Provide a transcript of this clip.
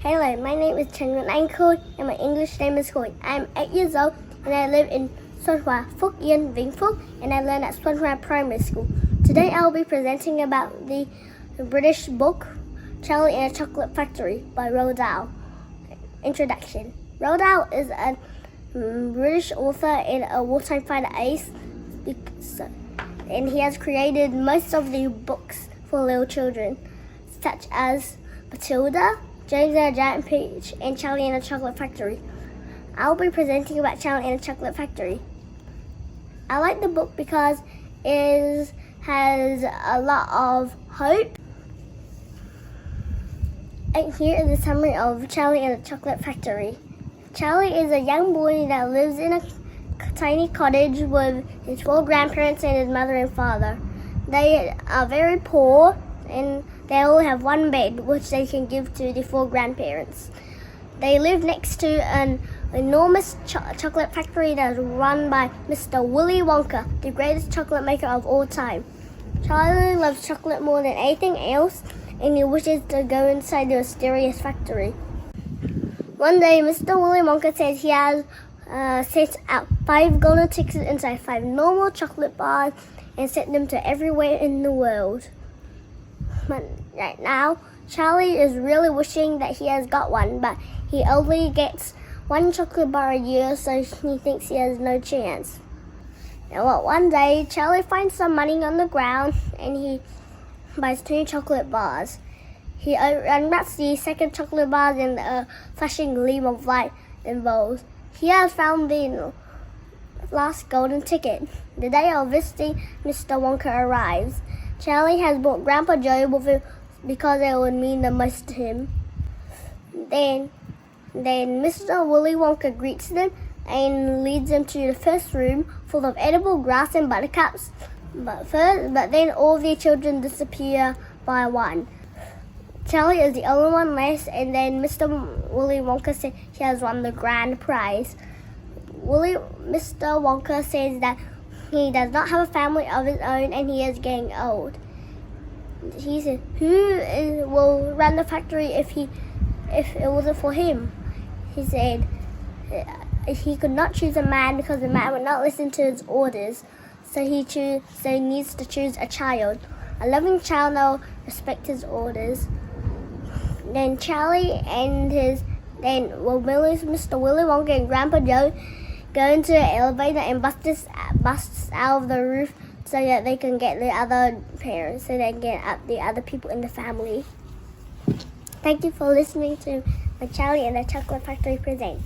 Hello, my name is Trần and Khôi, and my English name is Khôi. I'm 8 years old, and I live in Xuân Hòa, Phúc, Vĩnh, Phúc, and I learn at Xuân Hòa Primary School. Today I'll be presenting about the British book, Charlie and the Chocolate Factory by Roald Dahl. Introduction. Roald Dahl is a British author and a wartime fighter ace, and he has created most of the books for little children, such as Matilda, James and the Giant Peach, and Charlie and the Chocolate Factory. I'll be presenting about Charlie and the Chocolate Factory. I like the book because it has a lot of hope. And here is a summary of Charlie and the Chocolate Factory. Charlie is a young boy that lives in a tiny cottage with his 4 grandparents and his mother and father. They are very poor and they all have one bed which they can give to the 4 grandparents. They live next to an enormous chocolate factory that is run by Mr. Willy Wonka, the greatest chocolate maker of all time. Charlie loves chocolate more than anything else, and he wishes to go inside the mysterious factory. One day, Mr. Willy Wonka says he has set out 5 golden tickets inside 5 normal chocolate bars and sent them to everywhere in the world. But right now, Charlie is really wishing that he has got one, but he only gets 1 chocolate bar a year, so he thinks he has no chance. Now, one day, Charlie finds some money on the ground and he buys 2 chocolate bars. He unwraps the second chocolate bar and a flashing gleam of light involves. He has found the last golden ticket. The day of visiting Mr. Wonka arrives. Charlie has brought Grandpa Joe with him because it would mean the most to him. Then Mr. Willy Wonka greets them and leads them to the first room full of edible grass and buttercups. But then all the children disappear by one. Charlie is the only one left, and then Mr. Willy Wonka says he has won the grand prize. Mr. Wonka says that he does not have a family of his own and he is getting old. He said, who will run the factory if it wasn't for him? He said he could not choose a man because the man would not listen to his orders. So he needs to choose a child. A loving child that will respect his orders. Then Charlie and Mr. Willy Wonka and Grandpa Joe go into an elevator and busts out of the roof so that they can get the other parents, so they can get the other people in the family. Thank you for listening to my Charlie and the Chocolate Factory present.